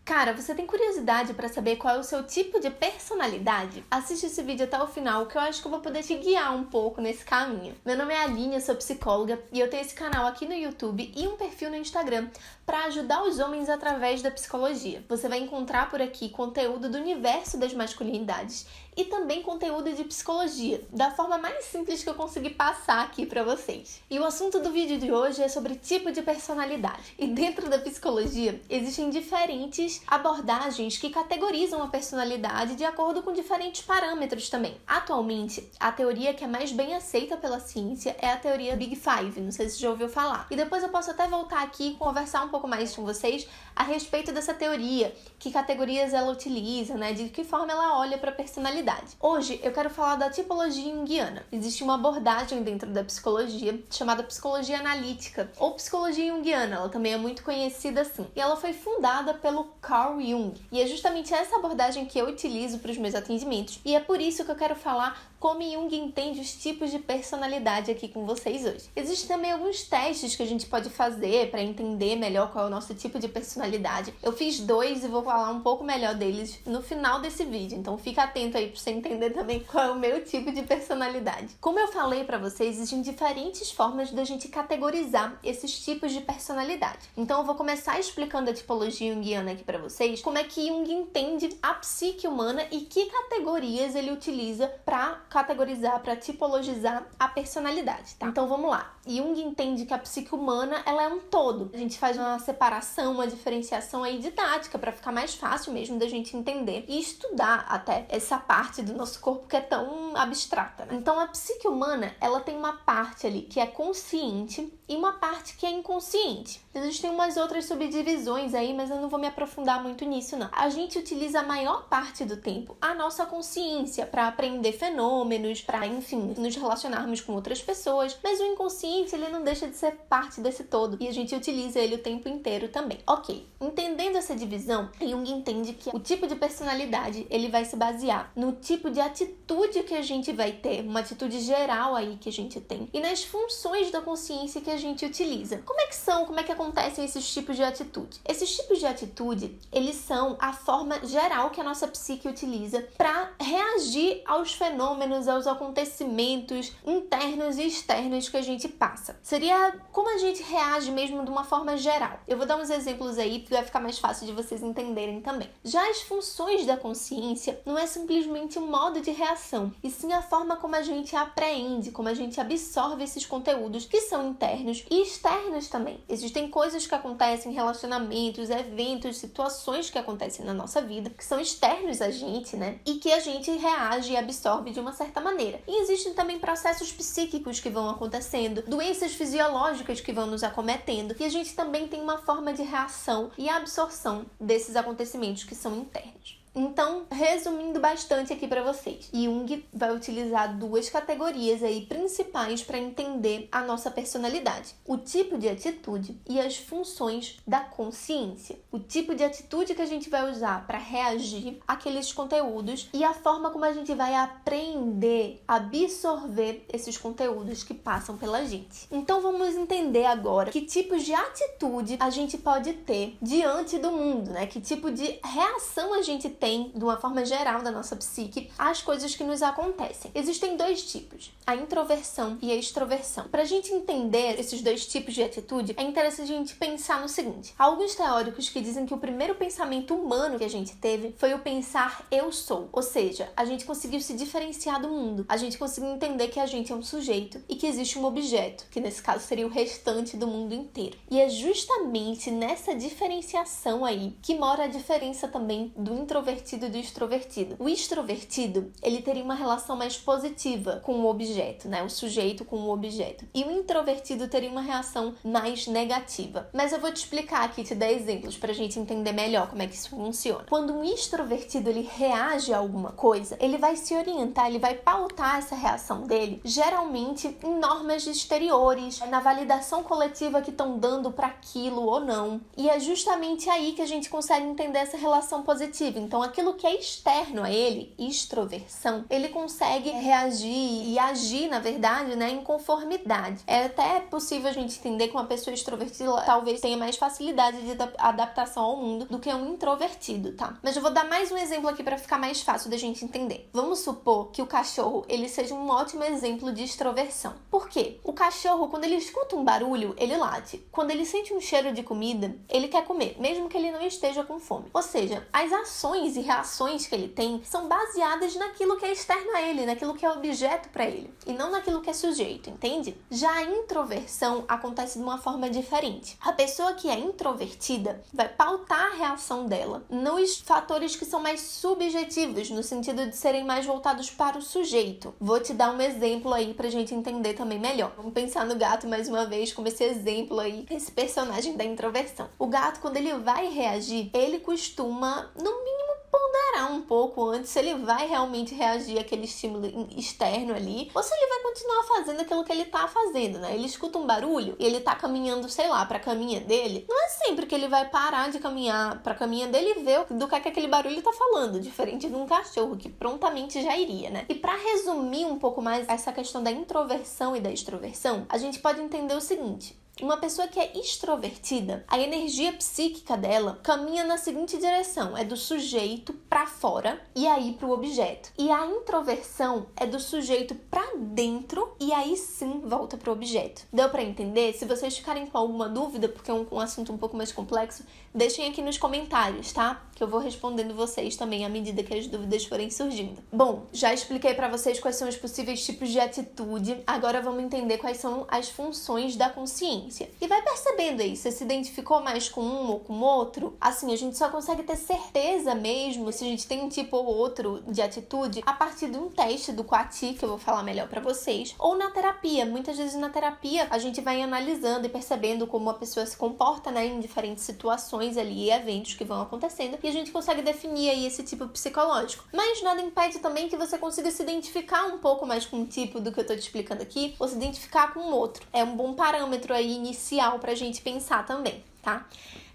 Cara, você tem curiosidade pra saber qual é o seu tipo de personalidade? Assiste esse vídeo até o final que eu acho que eu vou poder te guiar um pouco nesse caminho. Meu nome é Aline, eu sou psicóloga e eu tenho esse canal aqui no YouTube e um perfil no Instagram para ajudar os homens através da psicologia. Você vai encontrar por aqui conteúdo do universo das masculinidades e também conteúdo de psicologia, da forma mais simples que eu consegui passar aqui para vocês. E o assunto do vídeo de hoje é sobre tipo de personalidade. E dentro da psicologia existem diferentes abordagens que categorizam a personalidade de acordo com diferentes parâmetros também. Atualmente, a teoria que é mais bem aceita pela ciência é a teoria Big Five, não sei se já ouviu falar. E depois eu posso até voltar aqui e conversar um pouco mais com vocês a respeito dessa teoria, que categorias ela utiliza, né, de que forma ela olha para a personalidade. Hoje eu quero falar da tipologia junguiana. Existe uma abordagem dentro da psicologia chamada psicologia analítica ou psicologia junguiana, ela também é muito conhecida assim. E ela foi fundada pelo Carl Jung. E é justamente essa abordagem que eu utilizo para os meus atendimentos. E é por isso que eu quero falar como Jung entende os tipos de personalidade aqui com vocês hoje. Existem também alguns testes que a gente pode fazer para entender melhor qual é o nosso tipo de personalidade. Eu fiz 2 e vou falar um pouco melhor deles no final desse vídeo, então fica atento aí para você entender também qual é o meu tipo de personalidade. Como eu falei para vocês, existem diferentes formas da gente categorizar esses tipos de personalidade. Então eu vou começar explicando a tipologia junguiana aqui para vocês, como é que Jung entende a psique humana e que categorias ele utiliza para categorizar, para tipologizar a personalidade, tá? Então vamos lá. Jung entende que a psique humana, ela é um todo. A gente faz uma separação, uma diferenciação aí didática para ficar mais fácil mesmo da gente entender e estudar até essa parte do nosso corpo que é tão abstrata, né? Então a psique humana, ela tem uma parte ali que é consciente e uma parte que é inconsciente. Existem umas outras subdivisões aí, mas eu não vou me aprofundar muito nisso não. A gente utiliza a maior parte do tempo a nossa consciência para aprender fenômenos, para, enfim, nos relacionarmos com outras pessoas, mas o inconsciente, ele não deixa de ser parte desse todo e a gente utiliza ele o tempo inteiro também. Ok, entendendo essa divisão, Jung entende que o tipo de personalidade, ele vai se basear no tipo de atitude que a gente vai ter, uma atitude geral aí que a gente tem, e nas funções da consciência que a gente utiliza. Como é que acontecem esses tipos de atitude? Esses tipos de atitude, eles são a forma geral que a nossa psique utiliza para reagir aos fenômenos, aos acontecimentos internos e externos que a gente passa. Seria como a gente reage mesmo de uma forma geral. Eu vou dar uns exemplos aí que vai ficar mais fácil de vocês entenderem também. Já as funções da consciência não é simplesmente um modo de reação, e sim a forma como a gente apreende, como a gente absorve esses conteúdos que são internos e externos também. Existem coisas que acontecem, relacionamentos, eventos, situações que acontecem na nossa vida, que são externos a gente, né? E que a gente reage e absorve de uma certa maneira. E existem também processos psíquicos que vão acontecendo, doenças fisiológicas que vão nos acometendo, e a gente também tem uma forma de reação e absorção desses acontecimentos que são internos. Então, resumindo bastante aqui para vocês, Jung vai utilizar 2 categorias aí principais para entender a nossa personalidade: o tipo de atitude e as funções da consciência. O tipo de atitude que a gente vai usar para reagir àqueles conteúdos e a forma como a gente vai aprender, absorver esses conteúdos que passam pela gente. Então, vamos entender agora que tipos de atitude a gente pode ter diante do mundo, né? Que tipo de reação a gente tem de uma forma geral da nossa psique às coisas que nos acontecem. Existem 2 tipos, a introversão e a extroversão. Para a gente entender esses 2 tipos de atitude, é interessante a gente pensar no seguinte: há alguns teóricos que dizem que o primeiro pensamento humano que a gente teve foi o pensar eu sou, ou seja, a gente conseguiu se diferenciar do mundo, a gente conseguiu entender que a gente é um sujeito e que existe um objeto, que nesse caso seria o restante do mundo inteiro. E é justamente nessa diferenciação aí que mora a diferença também do introvertido e do extrovertido. O extrovertido, ele teria uma relação mais positiva com o objeto, né? O sujeito com o objeto. E o introvertido teria uma reação mais negativa. Mas eu vou te explicar aqui, te dar exemplos pra gente entender melhor como é que isso funciona. Quando um extrovertido, ele reage a alguma coisa, ele vai se orientar, ele vai pautar essa reação dele, geralmente em normas exteriores, na validação coletiva que estão dando para aquilo ou não. E é justamente aí que a gente consegue entender essa relação positiva. Então, Então, aquilo que é externo a ele, extroversão, ele consegue reagir e agir, na verdade, né, em conformidade. É até possível a gente entender que uma pessoa extrovertida talvez tenha mais facilidade de adaptação ao mundo do que um introvertido, tá? Mas eu vou dar mais um exemplo aqui para ficar mais fácil da gente entender. Vamos supor que o cachorro, ele seja um ótimo exemplo de extroversão. Por quê? O cachorro, quando ele escuta um barulho, ele late. Quando ele sente um cheiro de comida, ele quer comer, mesmo que ele não esteja com fome. Ou seja, as ações e reações que ele tem são baseadas naquilo que é externo a ele, naquilo que é objeto para ele, e não naquilo que é sujeito, entende? Já a introversão acontece de uma forma diferente. A pessoa que é introvertida vai pautar a reação dela nos fatores que são mais subjetivos, no sentido de serem mais voltados para o sujeito. Vou te dar um exemplo aí pra gente entender também melhor. Vamos pensar no gato mais uma vez como esse exemplo aí, esse personagem da introversão. O gato, quando ele vai reagir, ele costuma, no mínimo, ponderar um pouco antes se ele vai realmente reagir àquele estímulo externo ali, ou se ele vai continuar fazendo aquilo que ele tá fazendo, né? Ele escuta um barulho e ele tá caminhando, sei lá, pra caminha dele. Não é sempre que ele vai parar de caminhar pra caminha dele e ver do que aquele barulho tá falando, diferente de um cachorro que prontamente já iria, né? E pra resumir um pouco mais essa questão da introversão e da extroversão, a gente pode entender o seguinte: uma pessoa que é extrovertida, a energia psíquica dela caminha na seguinte direção: é do sujeito para fora e aí para o objeto. E a introversão é do sujeito para dentro e aí sim volta para o objeto. Deu para entender? Se vocês ficarem com alguma dúvida, porque é um assunto um pouco mais complexo, deixem aqui nos comentários, tá? Que eu vou respondendo vocês também à medida que as dúvidas forem surgindo. Bom, já expliquei para vocês quais são os possíveis tipos de atitude, agora vamos entender quais são as funções da consciência. E vai percebendo aí, se identificou mais com um ou com outro. Assim, a gente só consegue ter certeza mesmo se a gente tem um tipo ou outro de atitude a partir de um teste do Quati, que eu vou falar melhor pra vocês, ou na terapia. Muitas vezes na terapia a gente vai analisando e percebendo como a pessoa se comporta, né, em diferentes situações ali e eventos que vão acontecendo, e a gente consegue definir aí esse tipo psicológico. Mas nada impede também que você consiga se identificar um pouco mais com um tipo do que eu tô te explicando aqui, ou se identificar com o outro. É um bom parâmetro aí inicial pra gente pensar também, tá?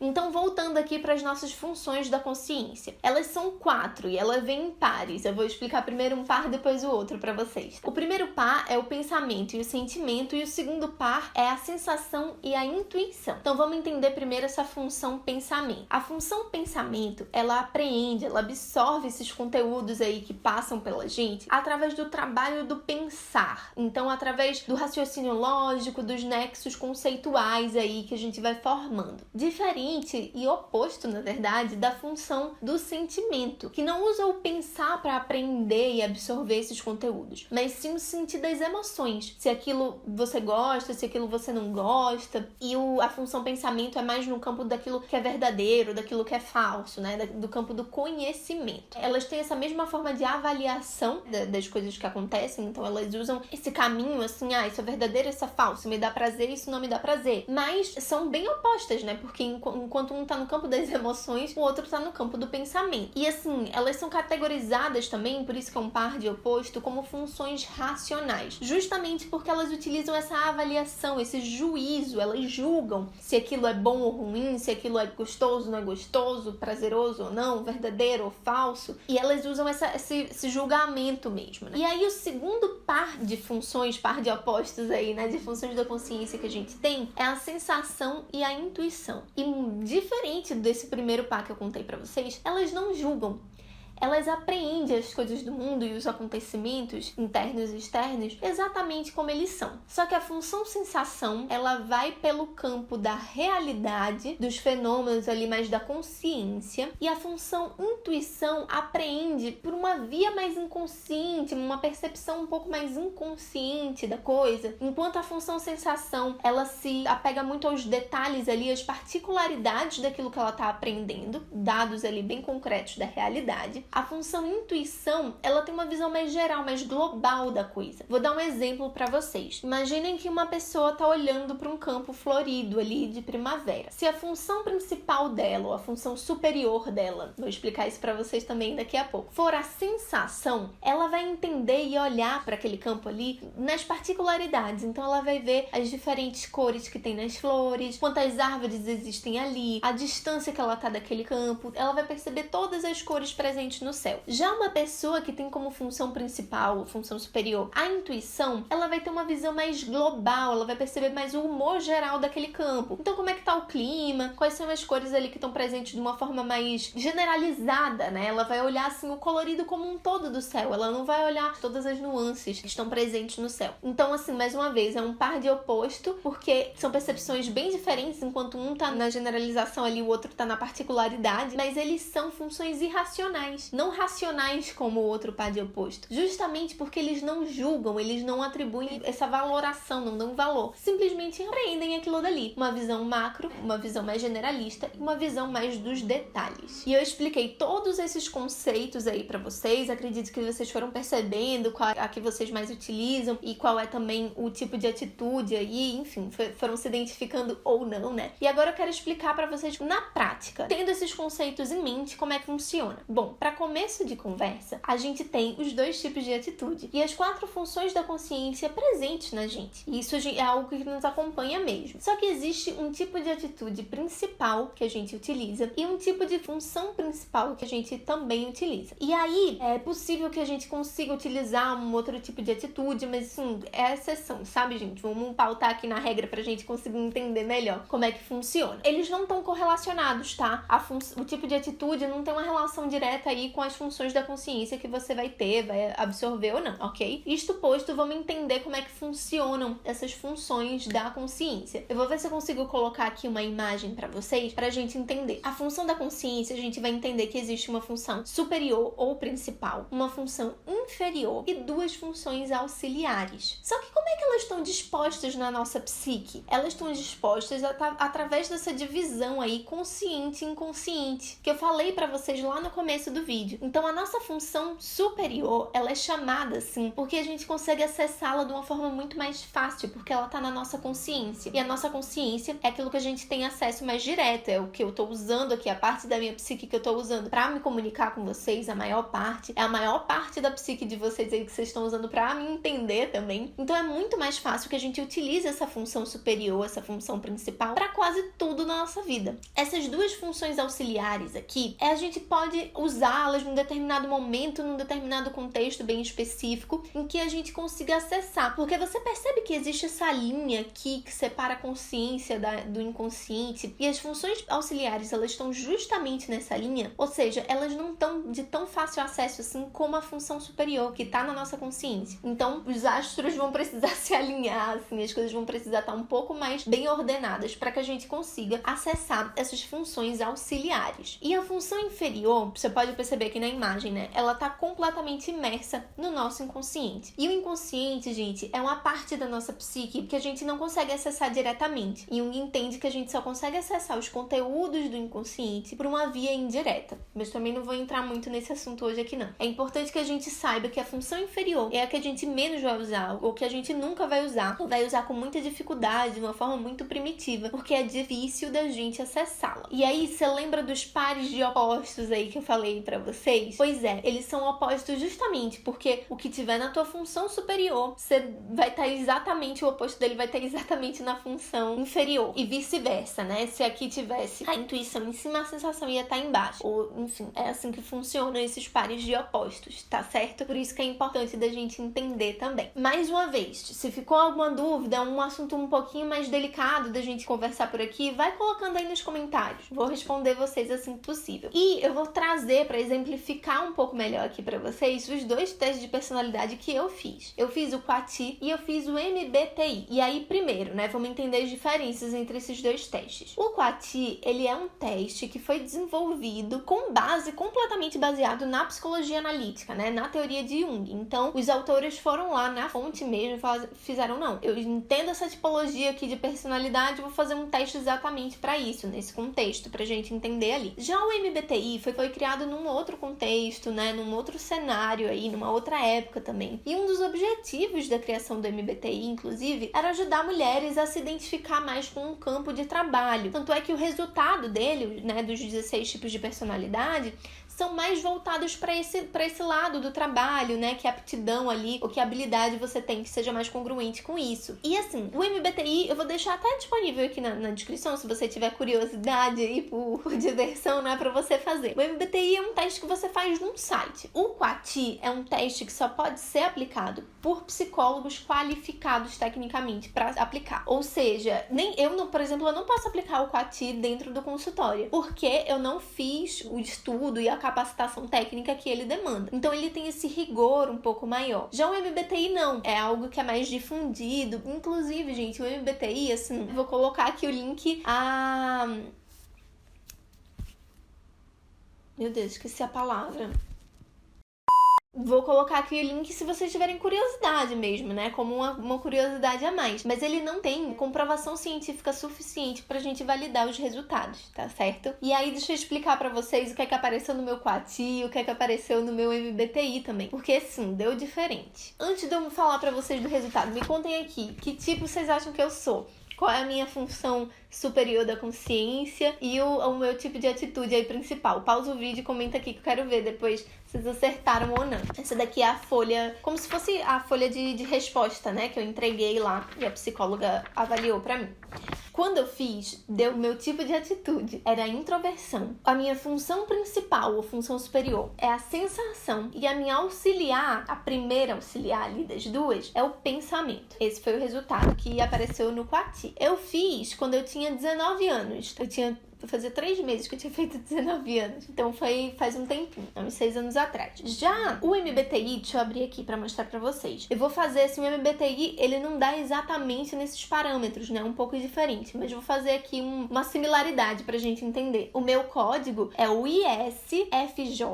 Então, voltando aqui para as nossas funções da consciência. Elas são 4 e elas vêm em pares. Eu vou explicar primeiro um par, depois o outro para vocês. O primeiro par é o pensamento e o sentimento, e o segundo par é a sensação e a intuição. Então, vamos entender primeiro essa função pensamento. A função pensamento, ela apreende, ela absorve esses conteúdos aí que passam pela gente através do trabalho do pensar. Então, através do raciocínio lógico, dos nexos conceituais aí que a gente vai formando. Diferente e oposto, na verdade, da função do sentimento, que não usa o pensar para aprender e absorver esses conteúdos, mas sim o sentir das emoções. Se aquilo você gosta, se aquilo você não gosta. E a função pensamento é mais no campo daquilo que é verdadeiro, daquilo que é falso, né? Do campo do conhecimento. Elas têm essa mesma forma de avaliação das coisas que acontecem, então elas usam esse caminho assim, isso é verdadeiro, isso é falso, me dá prazer, isso não me dá prazer. Mas são bem opostas, né? Porque enquanto um tá no campo das emoções, o outro tá no campo do pensamento. E assim, elas são categorizadas também, por isso que é um par de oposto, como funções racionais. Justamente porque elas utilizam essa avaliação, esse juízo, elas julgam se aquilo é bom ou ruim, se aquilo é gostoso ou não é gostoso, prazeroso ou não, verdadeiro ou falso. E elas usam esse julgamento mesmo, né? E aí o segundo par de funções, par de opostos aí, né, de funções da consciência que a gente tem, é a sensação e a intuição. E diferente desse primeiro par que eu contei pra vocês, elas não julgam. Elas apreendem as coisas do mundo e os acontecimentos internos e externos exatamente como eles são. Só que a função sensação, ela vai pelo campo da realidade, dos fenômenos ali mais da consciência, e a função intuição apreende por uma via mais inconsciente, uma percepção um pouco mais inconsciente da coisa, enquanto a função sensação, ela se apega muito aos detalhes ali, às particularidades daquilo que ela está aprendendo, dados ali bem concretos da realidade. A função intuição, ela tem uma visão mais geral, mais global da coisa. Vou dar um exemplo para vocês. Imaginem que uma pessoa tá olhando para um campo florido ali de primavera. Se a função principal dela, ou a função superior dela, vou explicar isso para vocês também daqui a pouco, for a sensação, ela vai entender e olhar para aquele campo ali nas particularidades. Então ela vai ver as diferentes cores que tem nas flores, quantas árvores existem ali, a distância que ela tá daquele campo. Ela vai perceber todas as cores presentes no céu. Já uma pessoa que tem como função principal, função superior, a intuição, ela vai ter uma visão mais global, ela vai perceber mais o humor geral daquele campo. Então como é que tá o clima, quais são as cores ali que estão presentes de uma forma mais generalizada, né? Ela vai olhar assim o colorido como um todo do céu, ela não vai olhar todas as nuances que estão presentes no céu. Então assim, mais uma vez, é um par de oposto, porque são percepções bem diferentes, enquanto um tá na generalização ali, o outro tá na particularidade, mas eles são funções irracionais, não racionais como o outro par de oposto, justamente porque eles não julgam, eles não atribuem essa valoração, não dão valor, simplesmente aprendem aquilo dali, uma visão macro, uma visão mais generalista e uma visão mais dos detalhes. E eu expliquei todos esses conceitos aí pra vocês, acredito que vocês foram percebendo qual é a que vocês mais utilizam e qual é também o tipo de atitude aí, enfim, foram se identificando ou não, né? E agora eu quero explicar pra vocês na prática, tendo esses conceitos em mente, como é que funciona. Bom, para começo de conversa, a gente tem os dois tipos de atitude e as 4 funções da consciência presentes na gente. E isso é algo que nos acompanha mesmo. Só que existe um tipo de atitude principal que a gente utiliza e um tipo de função principal que a gente também utiliza. E aí, é possível que a gente consiga utilizar um outro tipo de atitude, mas assim, é exceção, sabe, gente? Vamos pautar aqui na regra pra gente conseguir entender melhor como é que funciona. Eles não estão correlacionados, tá? O tipo de atitude não tem uma relação direta aí com as funções da consciência que você vai ter, vai absorver ou não, ok? Isto posto, vamos entender como é que funcionam essas funções da consciência. Eu vou ver se eu consigo colocar aqui uma imagem pra vocês, pra gente entender. A função da consciência, a gente vai entender que existe uma função superior ou principal, uma função inferior e 2 funções auxiliares. Só que como é que elas estão dispostas na nossa psique? Elas estão dispostas através dessa divisão aí consciente e inconsciente, que eu falei pra vocês lá no começo do vídeo. Então a nossa função superior, ela é chamada assim porque a gente consegue acessá-la de uma forma muito mais fácil, porque ela tá na nossa consciência. E a nossa consciência é aquilo que a gente tem acesso mais direto, é o que eu tô usando aqui, a parte da minha psique que eu tô usando pra me comunicar com vocês, a maior parte, é a maior parte da psique de vocês aí que vocês estão usando pra me entender também. Então é muito mais fácil que a gente utilize essa função superior, essa função principal, pra quase tudo na nossa vida. Essas 2 funções auxiliares aqui, a gente pode usá-las num determinado momento, num determinado contexto bem específico, em que a gente consiga acessar. Porque você percebe que existe essa linha aqui que separa a consciência do inconsciente, e as funções auxiliares, elas estão justamente nessa linha, ou seja, elas não estão de tão fácil acesso assim como a função superior, que está na nossa consciência. Então, os astros vão precisar se alinhar, assim, as coisas vão precisar estar um pouco mais bem ordenadas para que a gente consiga acessar essas funções auxiliares. E a função inferior, você pode perceber aqui na imagem, né? Ela está completamente imersa no nosso inconsciente. E o inconsciente, gente, é uma parte da nossa psique que a gente não consegue acessar diretamente. E Jung entende que a gente só consegue acessar os conteúdos do inconsciente por uma via indireta. Mas também não vou entrar muito nesse assunto hoje aqui, não. É importante que a gente saiba que a função inferior é a que a gente menos vai usar, ou que a gente nunca vai usar, ou vai usar com muita dificuldade, de uma forma muito primitiva, porque é difícil da gente acessá-la. E aí, você lembra dos pares de opostos aí que eu falei pra vocês? Pois é, eles são opostos justamente porque o que tiver na tua função superior, você vai estar exatamente, o oposto dele vai estar exatamente na função inferior. E vice-versa, né? Se aqui tivesse a intuição em cima, a sensação ia estar embaixo. Ou, enfim, é assim que funcionam esses pares de opostos, tá certo? Por isso que é importante da gente entender também. Mais uma vez, se ficou alguma dúvida, um assunto um pouquinho mais delicado da gente conversar por aqui, vai colocando aí nos comentários. Vou responder vocês assim que possível. E eu vou trazer para exemplificar um pouco melhor aqui para vocês os 2 testes de personalidade que eu fiz. Eu fiz o QATI e eu fiz o MBTI. E aí, primeiro, né, vamos entender as diferenças entre esses 2 testes. O QATI, ele é um teste que foi desenvolvido com base completamente baseado na psicologia analítica, né, na teoria teoria de Jung. Então, os autores foram lá na fonte mesmo e fizeram, não, eu entendo essa tipologia aqui de personalidade, vou fazer um teste exatamente para isso, nesse contexto, pra gente entender ali. Já o MBTI foi criado num outro contexto, né, num outro cenário aí, numa outra época também. E um dos objetivos da criação do MBTI, inclusive, era ajudar mulheres a se identificar mais com um campo de trabalho. Tanto é que o resultado dele, né, dos 16 tipos de personalidade, são mais voltados para esse lado do trabalho, né? Que aptidão ali, ou que habilidade você tem que seja mais congruente com isso. E assim, o MBTI eu vou deixar até disponível aqui na descrição, se você tiver curiosidade aí por diversão, né? Pra você fazer. O MBTI é um teste que você faz num site. O QATI é um teste que só pode ser aplicado por psicólogos qualificados tecnicamente para aplicar. Ou seja, por exemplo, eu não posso aplicar o QATI dentro do consultório, porque eu não fiz o estudo e a capacitação técnica que ele demanda. Então ele tem esse rigor um pouco maior. Já o MBTI não, é algo que é mais difundido. Inclusive, gente, o MBTI, assim, vou colocar aqui o link Meu Deus, esqueci a palavra. Vou colocar aqui o link se vocês tiverem curiosidade mesmo, né? Como uma curiosidade a mais. Mas ele não tem comprovação científica suficiente pra gente validar os resultados, tá certo? E aí, deixa eu explicar pra vocês o que é que apareceu no meu QATI, o que é que apareceu no meu MBTI também. Porque, sim, deu diferente. Antes de eu falar pra vocês do resultado, me contem aqui, que tipo vocês acham que eu sou? Qual é a minha função superior da consciência e o meu tipo de atitude aí principal? Pausa o vídeo e comenta aqui que eu quero ver depois se vocês acertaram ou não. Essa daqui é a folha, como se fosse a folha de resposta, né? Que eu entreguei lá e a psicóloga avaliou pra mim. Quando eu fiz, deu o meu tipo de atitude. Era a introversão. A minha função principal, ou função superior, é a sensação. E a minha auxiliar, a primeira auxiliar ali das duas, é o pensamento. Esse foi o resultado que apareceu no QATI. Eu fiz quando eu tinha 19 anos. Fazia 3 meses que eu tinha feito 19 anos. Então faz um tempinho, uns 6 anos atrás. Já o MBTI, deixa eu abrir aqui pra mostrar pra vocês. Eu vou fazer assim, o MBTI, ele não dá exatamente nesses parâmetros, né? Um pouco diferente. Mas vou fazer aqui uma similaridade pra gente entender. O meu código é o ISFJ.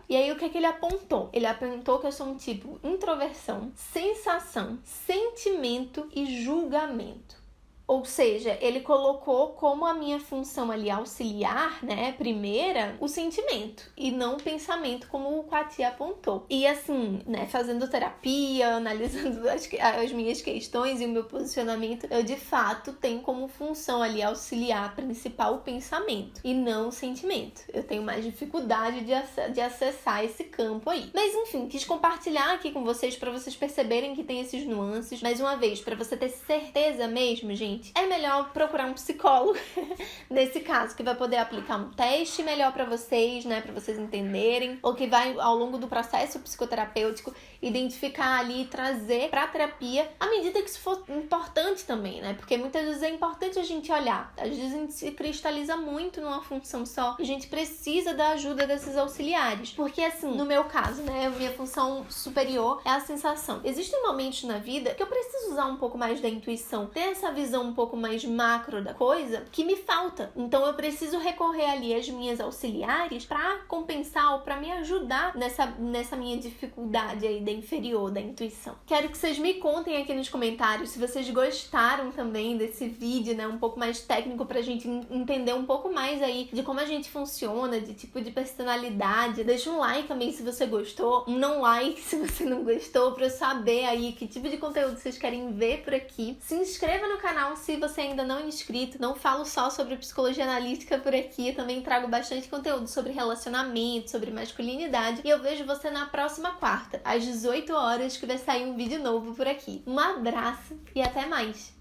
E aí, o que é que ele apontou? Ele apontou que eu sou um tipo introversão, sensação, sentimento e julgamento. Ou seja, ele colocou como a minha função ali auxiliar, né, primeira, o sentimento e não o pensamento, como o QATI apontou. E assim, né, fazendo terapia, analisando as minhas questões e o meu posicionamento, eu de fato tenho como função ali auxiliar principal o pensamento e não o sentimento. Eu tenho mais dificuldade de acessar esse campo aí. Mas enfim, quis compartilhar aqui com vocês para vocês perceberem que tem esses nuances. Mais uma vez, para você ter certeza mesmo, gente, é melhor procurar um psicólogo nesse caso, que vai poder aplicar um teste melhor pra vocês, né, pra vocês entenderem, ou que vai, ao longo do processo psicoterapêutico, identificar ali e trazer pra terapia à medida que isso for importante também, né, porque muitas vezes é importante a gente olhar, às vezes a gente se cristaliza muito numa função só, a gente precisa da ajuda desses auxiliares, porque assim, no meu caso, né, a minha função superior é a sensação. Existem momentos na vida que eu preciso usar um pouco mais da intuição, ter essa visão um pouco mais macro da coisa que me falta. Então eu preciso recorrer ali às minhas auxiliares para compensar ou para me ajudar nessa minha dificuldade aí da inferior, da intuição. Quero que vocês me contem aqui nos comentários se vocês gostaram também desse vídeo, né, um pouco mais técnico pra gente entender um pouco mais aí de como a gente funciona, de tipo de personalidade. Deixa um like também se você gostou, um não like se você não gostou, pra eu saber aí que tipo de conteúdo vocês querem ver por aqui. Se inscreva no canal se você ainda não é inscrito. Não falo só sobre psicologia analítica por aqui, eu também trago bastante conteúdo sobre relacionamento, sobre masculinidade, e eu vejo você na próxima quarta, às 18 horas, que vai sair um vídeo novo por aqui. Um abraço e até mais!